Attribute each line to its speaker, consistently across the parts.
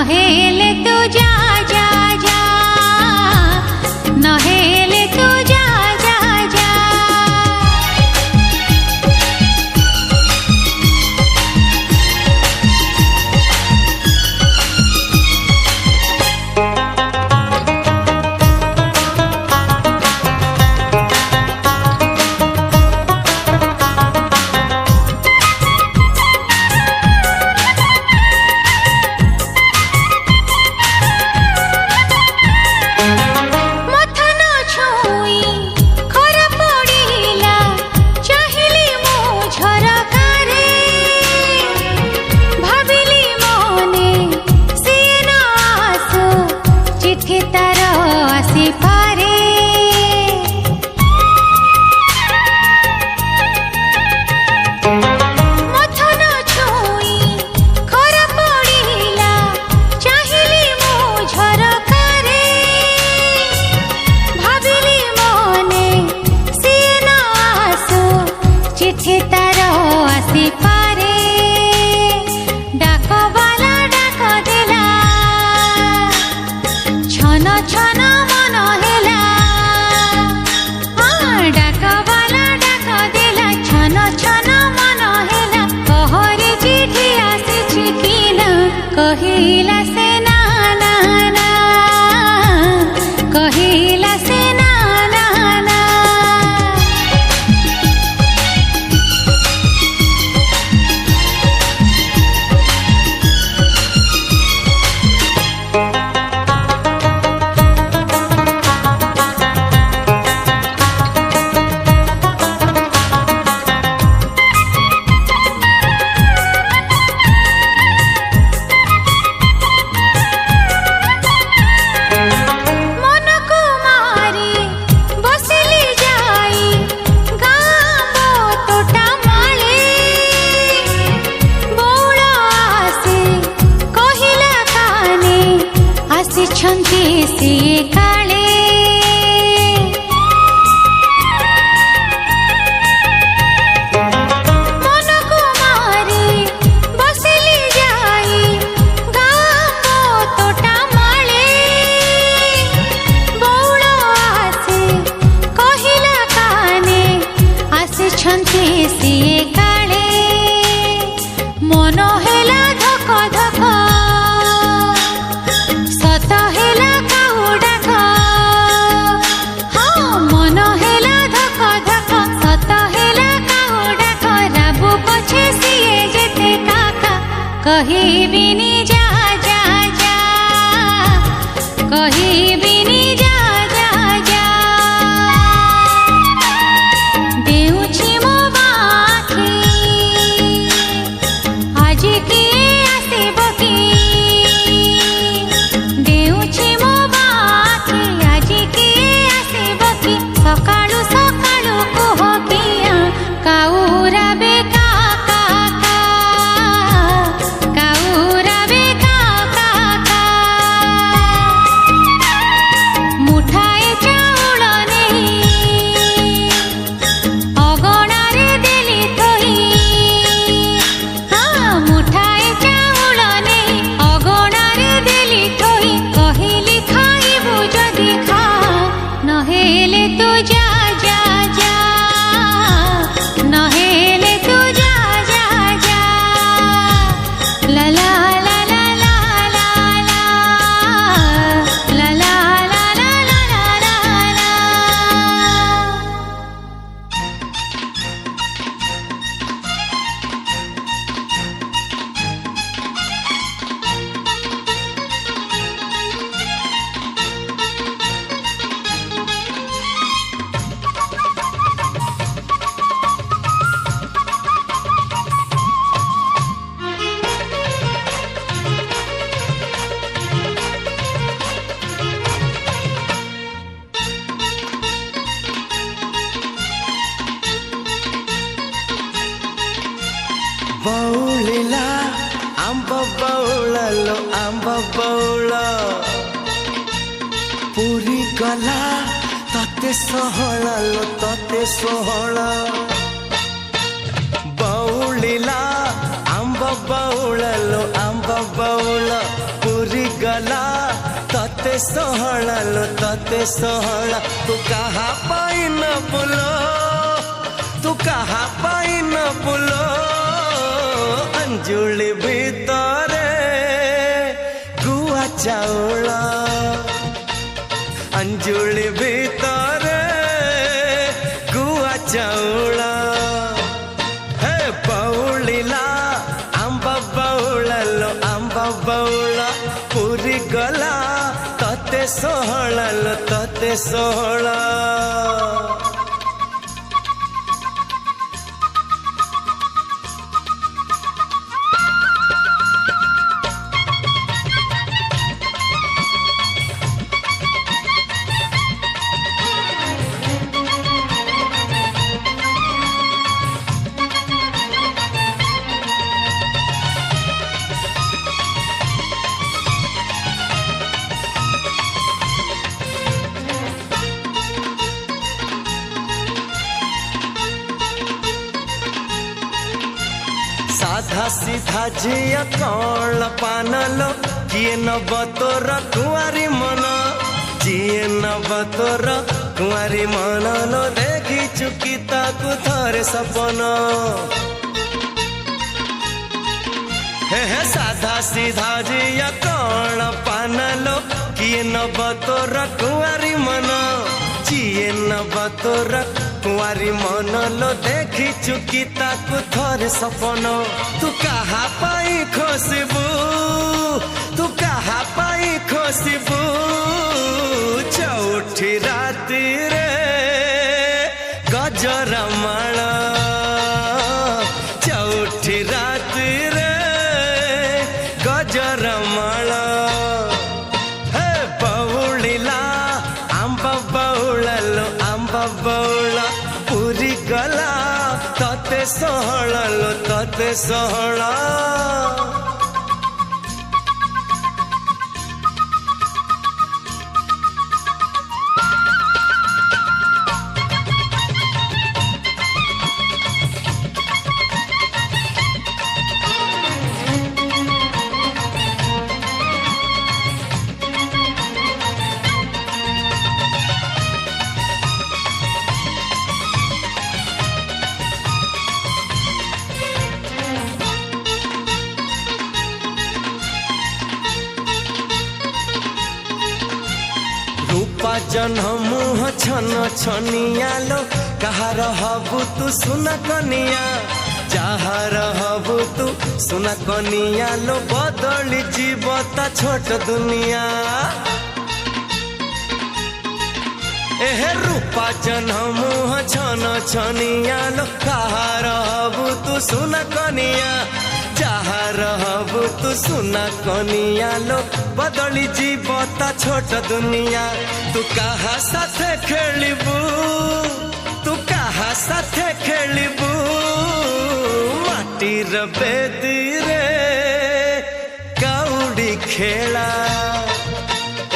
Speaker 1: नहेले तू जा जा जा, नहेले तू जा जा जा। कहिला से ना ना ना, कहिला से ना ना ना। छंती सिए काले मन को मारी बसली जाई गाँ तोटा माले बौड़ आसे कहिला काने आसे छंती सिए काले मन हेला धक धक कहिबिनी जा जा जा, कहिबिनी जा जा जा। देउछि मो बाखी आज किए आसिब कि, देउछि मो बाखी आज किए आसिब कि। सकाळु सकाळु कुह किया काउराबे का नहेले तू जा जा जा, नहेले तू जा जा जा। ला ला ला ला ला ला ला, ला ला ला ला ला ला ला।
Speaker 2: बौलिला आंब बौळलो आंब बौळ पुरी गला तते सोहळलो तते सोहळ बौलिला आंब बौळलो आंब बौळ पुरी गला तते सहला लो तते सहला तू कहा पाई न बुलो तू कहा पाई न बुलो अंजुली भीतरे गुआ चाउल अंजुली भीतरे गुआ चाउल हे बौलिला आंब बौल लो आंब बौल पूरी गला तते सोहला लो तते सोहला साधा सीधा झिया कौन पानलो किए नब तोर कुआरी मन जिए नब तोर कुआरी मन लो देखी चुकी ताकू थरे सपन हे साधा सीधा झिया कौन पानलो किए नब तोर कुआरी मन जिए नब तोर कुआरी मन लो देखी चुकी ताकू थरे सपन तू कहा पाई खोसबू तू कहा पाई खोसबू चौठी राति रे गजरा माला चौठी राति रे गजरा माला हे बौलिला आंब बौल लो आंब बौल पूरी गला तते सहला लो तते सहला रूपा जन्ह मुह छन छनिया लो कहार हबु तू सुना कनिया जहार हबु तू सुना कनिया लो बदली जीवता छोट दुनिया एहे रूपा जन्ह मुह छन छनिया लो कहार हबु तू सुना कनिया जहार हबु तू सुना कनिया लो बदली जीवता छोट दुनिया तू कहा साथे खेलिबू तू कहा साथे खेलिबू माटीर बेदी रे कौड़ी खेला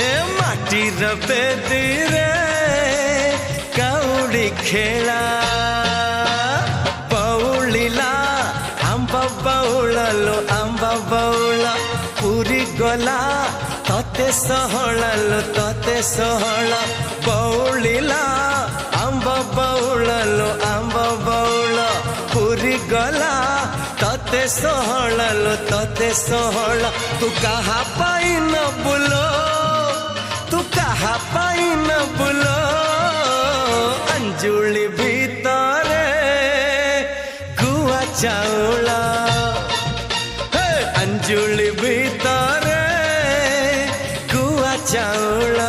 Speaker 2: ए माटीर बेदी रे कौड़ी खेला बौलिला आंब बौल लो आंब बौल पूरी गला तते सहला लो तते सहला बौलिला आंब बौल लो आंब बौल पूरी गला तते सहला लो तते सहला तू कहा पाई न बुलो तू कहा पाई न बुलो अंजुली भीतरे गुआ चाउल अंजुली भीतरे गुआ चाउल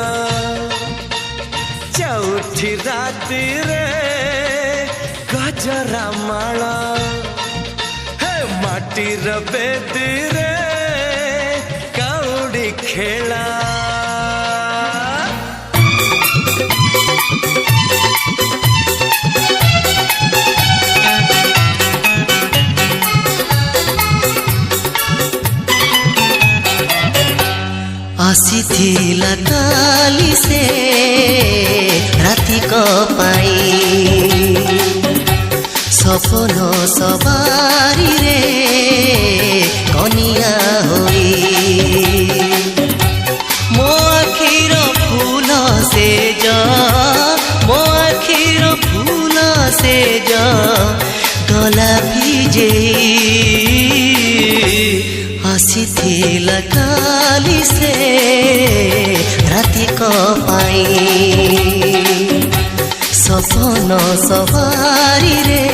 Speaker 2: चौठी राति रे गजरा माला हे माटीर बेदी रे कौड़ी खेला
Speaker 3: ଆସିଥିଲା କାଲି ସେ ରାତିକ ପାଇଁ ସପନ ସବାରିରେ କନିଆ ହୋଇ से जो गला भिजे आसीथिला काली से राति को पाई सपन सवारी रे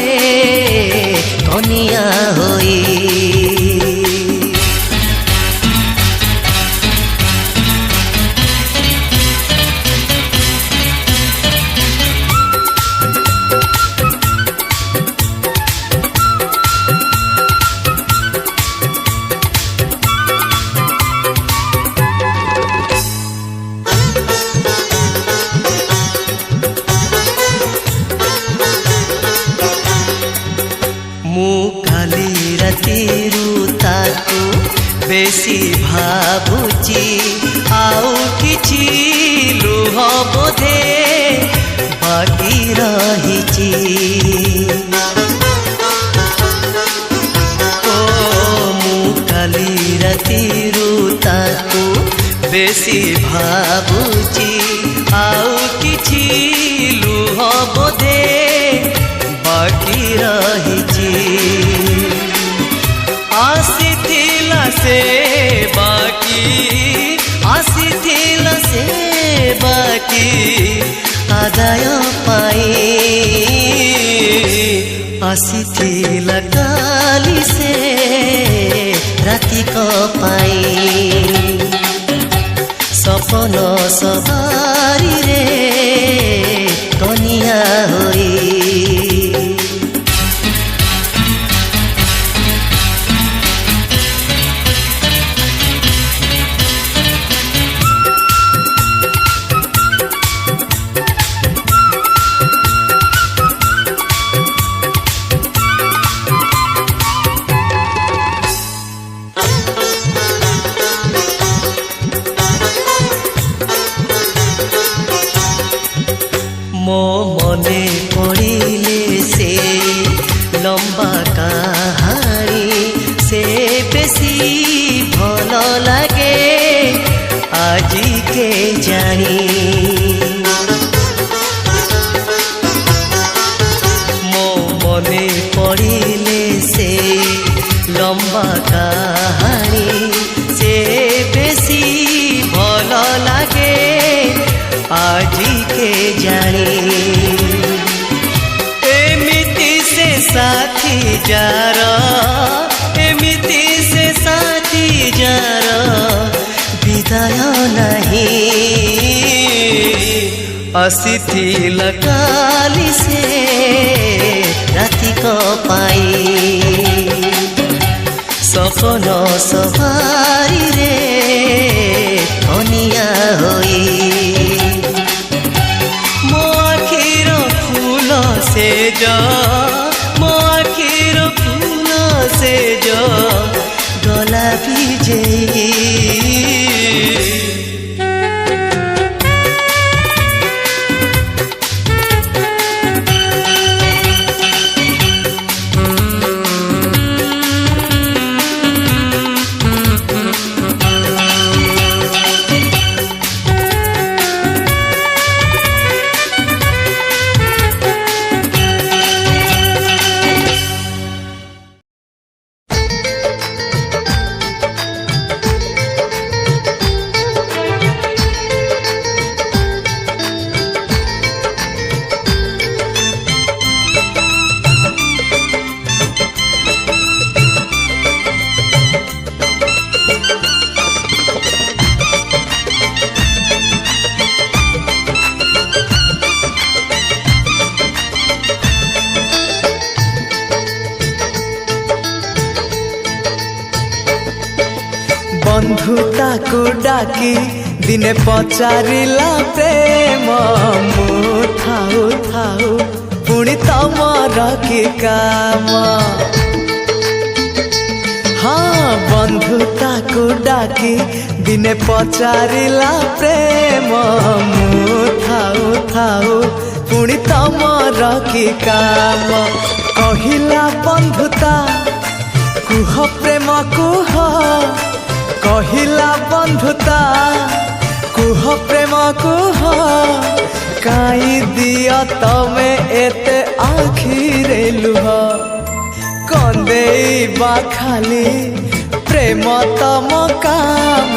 Speaker 3: कनिया होई बेसी भाबुची आउ किछि लुह बोधे बाकी रहिची ओ मु काली रातिरु ताकू बेसी भाबुची आउ किछि लुह बोधे बाकी रहिची से बाकी आदाय पाई आसीथिला काली से राति को पाई सपन सवारी रे कनिया होई मो मने पड़िले से लंबा कहानी से बेसी भल लगे आजी के जानी मो मने पड़िले से लंबा कहानी से बेसी भल लगे आजी के जानी एमिति से साथी जार एमिति से साथी जार विदाय नहीं आसीथिला काली से राति को पाई सपन सवारी रे कनिया होई से जो मो आखिर फूल से जो गला भिजे
Speaker 2: बंधुता को डाकी दिने पचारिला प्रेम मु थाऊ थाऊ पुणी तमर कि काम हाँ बंधुता को डाकी दिने पचारिला प्रेम मु थाऊ थाऊ पुणी तमर कि काम कहिला बंधुता कुह प्रेम कुह कहिला बंधुता कुह प्रेम कुह काई दिया तमे एते आँख
Speaker 3: हसेइबा खाली प्रेम तम काम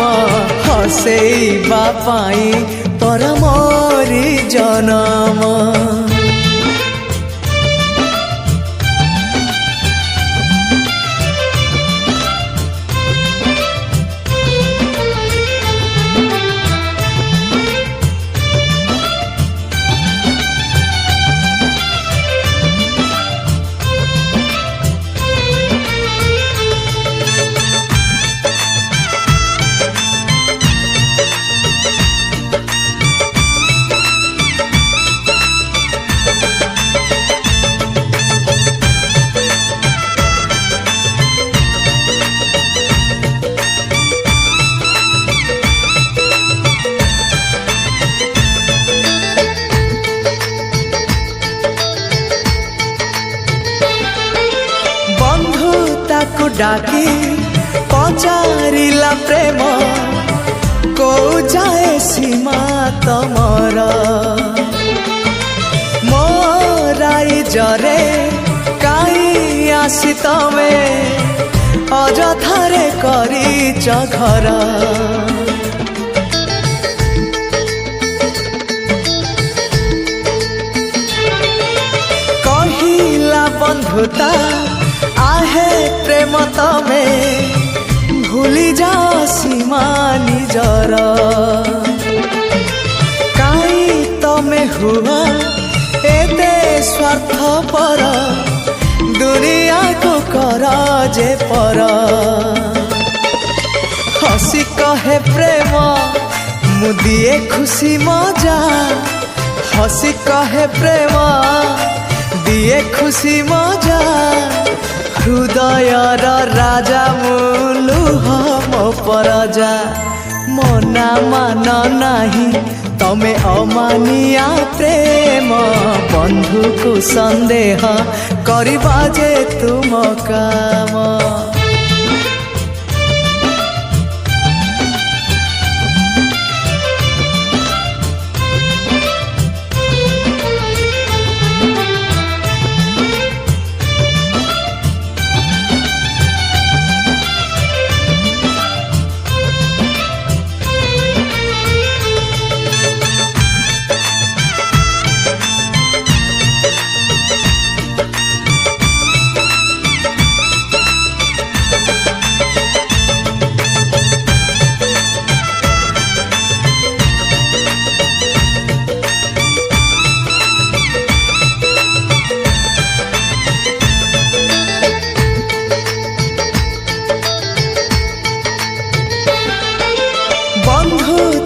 Speaker 3: हसेइबा पाई पर मोरी जनम डाकी पचारिला प्रेम को जाए सीमा तमर मोराई जरे काई आसी तमे अजथारे करिच घर कहिला बंधुता आहे प्रेम तमे भूली जा सीमा निजर काई तमे हुआ एते स्वार्थपर दुनिया को कर जे पर हसी कहे प्रेम मुदिए खुशी मजा हसी कहे प्रेम दिए खुशी मजा हृदयर राजा मुलुह मो परजा मना मान नाही तमे अमानिया प्रेम बंधु को संदेह करिबा जे तुम काम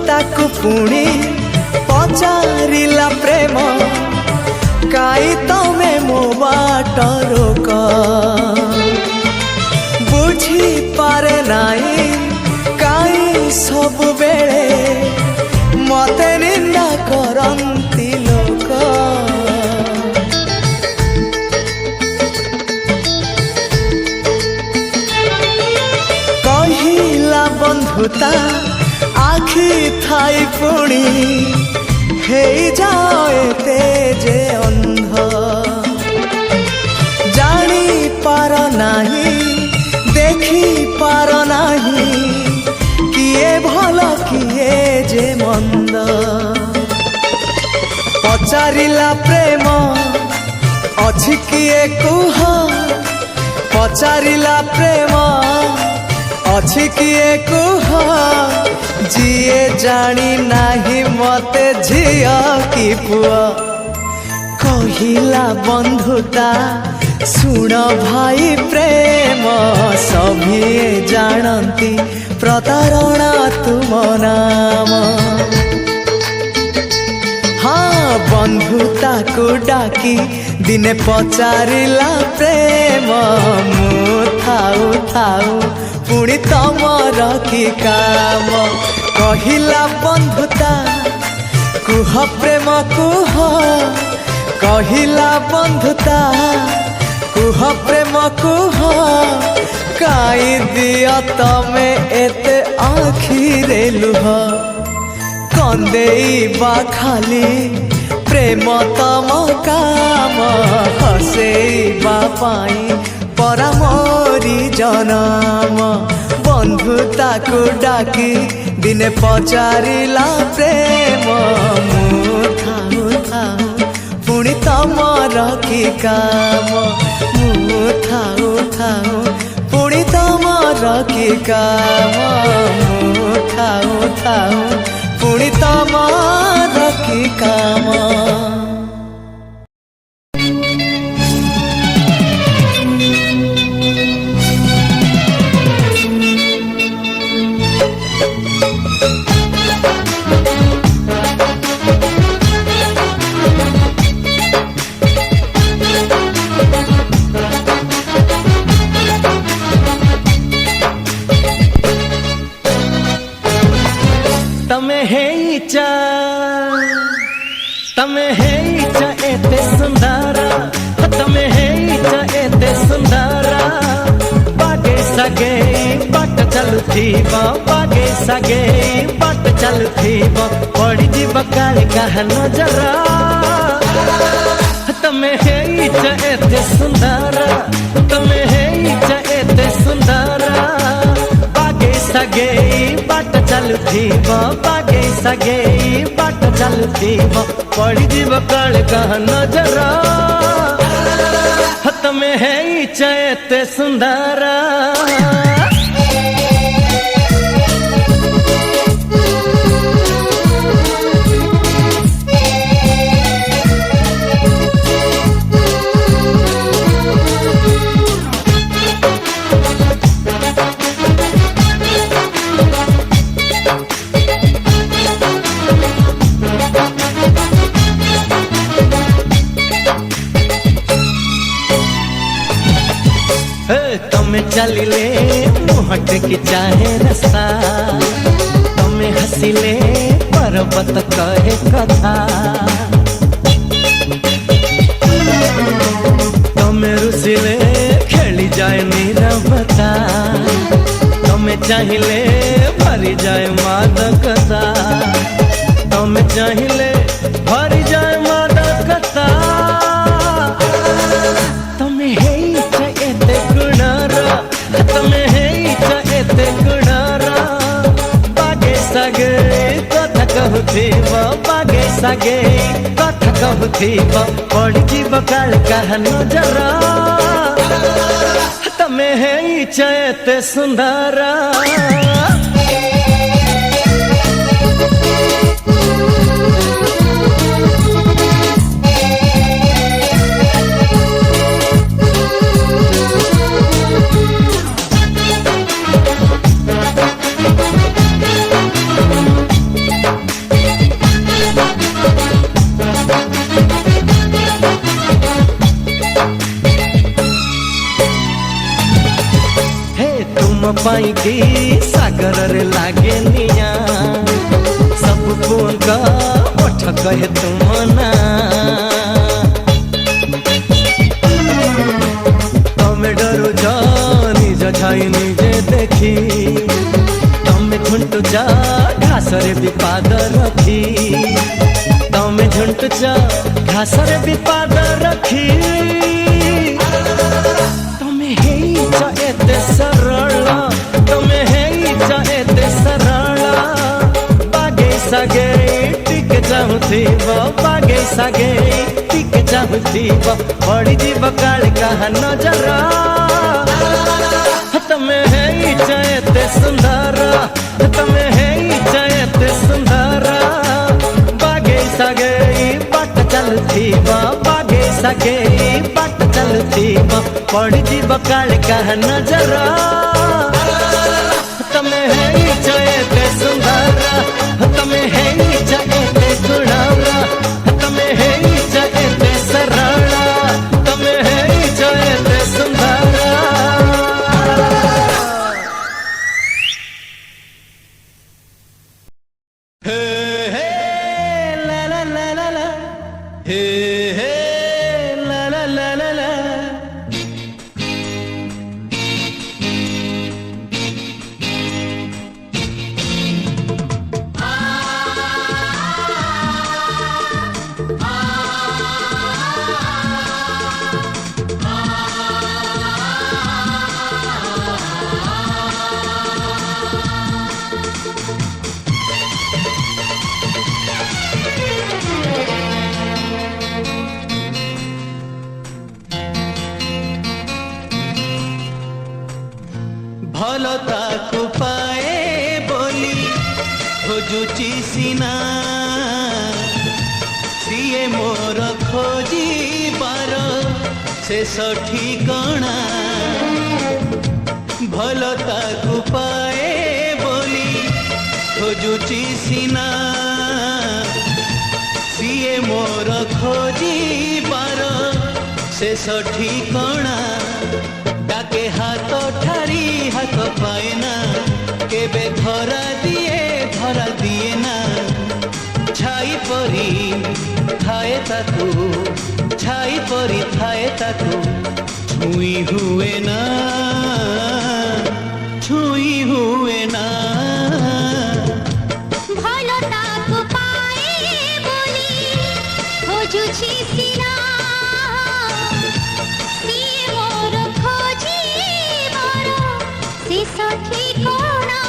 Speaker 3: ताकु पुणी पचारिला प्रेम काई तमे मो बाट रोक बुझी पारे नाई काई सब बेले मते निंदा करंती लोक कहिला बंधुता आखि थाई पुणी हे जाए तेजे अंध जानी पार नाही देखी पार नाही किए भल किए जे मंद पचारिला प्रेम अछि किए कुह पचारिला प्रेम अछि किए कुह जिए जानी नाही मते झिया की पुआ कहिला बंधुता सुन भाई प्रेम सभी जानती प्रतारणा तुम नाम हाँ बंधुता को डाकी दिने पचारिला प्रेम मु थाऊ थाऊ पुणी तमर की काम कहिला बंधुता कुह प्रेम कुह कहिला बंधुता कुह प्रेम कुह काई दिया तमे एते आखिरे लुह कंदेइबा खाली प्रेम तम काम हसेइबा पाई परा मोरी ଜନମ ବନ୍ଧୁତାକୁ ଡାକି ଦିନେ ପଚାରିଲା ପ୍ରେମ ମୁଁ ଥାଉ ଥାଉ ପୁଣି ତମର କି କାମ ମୁଁ ଥାଉ ଥାଉ ପୁଣି ତମର କି କାମ ମୁଁ ଥାଉ ଥାଉ ପୁଣି ତମର କି କାମ।
Speaker 2: तमे हेइचा एते सुंदरा तमे हेइचा एते सुंदरा बागे सगे बाट चलुथीबा बागे सगे बाट चलुथीबा पड़ी जीव काली कह नजरा तमे हेइचा एते सुंदरा तमे हेइचा एते सुंदरा बागे सगे बाट चलुथीबा बागे सगे बाट चलुथीबा पड़ी जीव काली कह नजरा तमे हेइचा एते सुंदरा। तमे चलिले मुहट की चाहे रास्ता तमे हसिले पर्वत कहे कथा तमे रुसिले खेली जाए नीरवता तमे चाहिए भरी जाए मादकता तमे चाहिए भरी जाए मादकता तमे हेइचा एते गुणारा तमे हेइचा एते गुणारा बागे सगे कथा कहूथीबा बागे सगे कथा कहूथीबा पड़ी जीव काल कह नजरा तमे हेइचा एते सुंदरा। पाई की सागर रे लागे निया सब कौन का उठ कहे तुमना तमे डरो जा निज छाई निजे देखी तमे झुंटू जा घास रे विपाद रखी तमे झुंटू जा घास रे विपाद रखी तमे हेइचा एते सरल तमे हेइचा एते सरल बागे सगे टिक चाहूथीबा बागे सगे टिक चाहूथीबा पड़ी जीव काली कह नजरा तमे हेइचा एते सुंदरा तमे हेइचा एते सुंदरा बागे सगे बाट चलुथीबा बागे सगे बाट चलुथीबा पड़ी जीव काली कह नजरा तमे हेइचा एते सुंदरा तमे हेइचा एते गुणारा तमे हेइचा एते सरला तमे हेइचा एते सुंदरा। हे हे ला ला ला ला ला हे हे ला ला ला ला ला
Speaker 1: आ
Speaker 4: ଭଲ ତାକୁ ପାଏ ବୋଲି ଖୋଜୁଛି ସିନା ସିଏ ମୋର ଖୋଜିବାର ଶେଷ ଠିକଣା ଭଲ ତାକୁ ପାଏ ବୋଲି ଖୋଜୁଛି ସିନା ସିଏ ମୋର ଖୋଜିବାର ଶେଷ ଠିକଣା ডাকে হাত ঠারি হাত পায় না কেবে ধরা দিয়ে না ছাই পরি থায়ে তাকু ছাই পরি থায়ে তাকু ছুঁই হুয়ে না ছুঁই হুয়ে না
Speaker 1: ভালো তাকু পায়ে বলি খোঁজুছি সিনা সিয়ে মোর খোঁজিবার শেষ ঠিকনা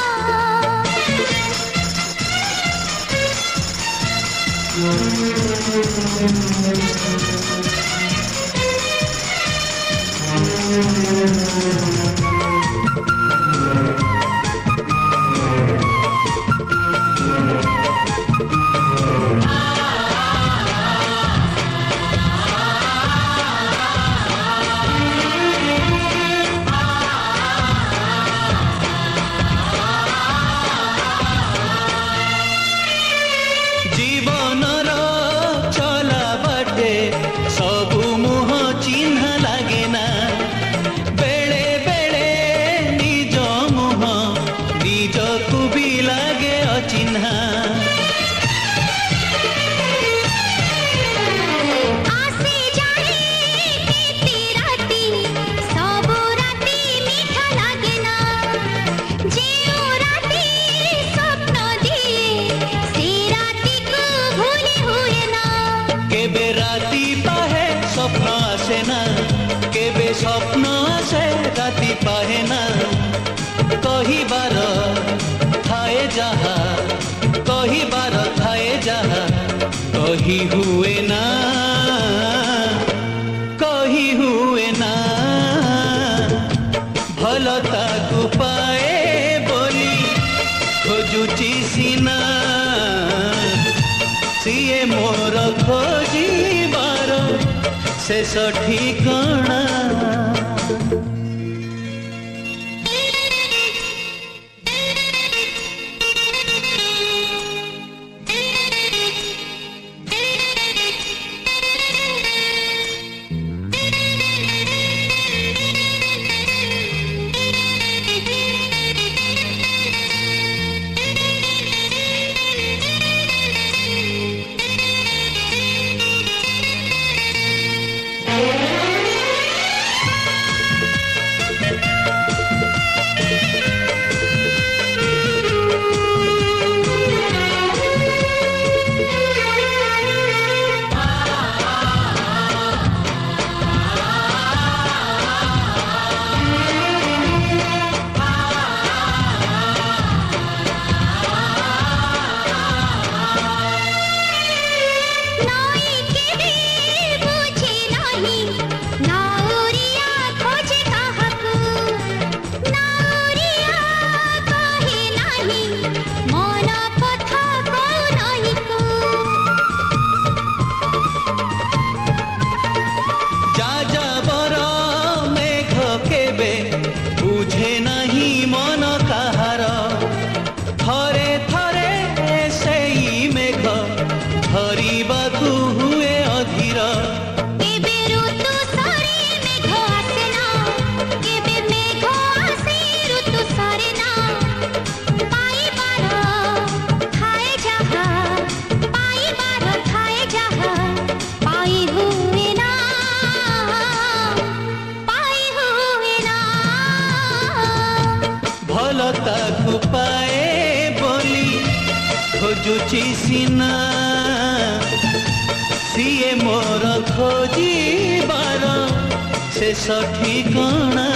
Speaker 4: জীবনর চলা বাটে সবু মুহ চিহ্ন লাগে না বেড়ে বেড়ে নিজ মুহ নিজকু বি লাগে অচিহ্না
Speaker 1: আসে যায় কেতে রাতি সবু রাতি মিঠা লাগে না যেও রাতি স্বপ্ন দিয়ে সে রাতিকু ভুলে হুয়ে না
Speaker 4: কেবে রাতি পাহে স্বপ্ন আসে না কেবে স্বপ্ন আসে রাতি পাহে না কহিবার থায়ে যাহা কহিবার থায়ে যাহা কহি হুয়ে না কহি হুয়ে না ভাল তাকু পায়ে বলি খোঁজুছি সিনা সিয়ে মোর খোঁজিবার শেষ ঠিকনা
Speaker 1: নাই কেবে বুঝে নাহি নাউরিয়া খোঁজে কাহাকু নাউরিয়া কহে নাহি মন কথা কও নাহিকু
Speaker 4: যা যাবর মেঘ কেবে বুঝে নাহি মন কাহার থরে থরে সেই মেঘ ধরিবাকু হুয়ে অধীর
Speaker 1: কেবে ঋতু সরে মেঘ আসে না কেবে মেঘ আসে ঋতু সরে না পাইবার খায় যাহা পাইবার খায় যাহা পাই হুয়ে না পাই হুয়ে না
Speaker 4: ভাল তাকু পায়ে বলি খোঁজুছি সিনা সিয়ে মোর খোঁজিবার শেষ ঠিকনা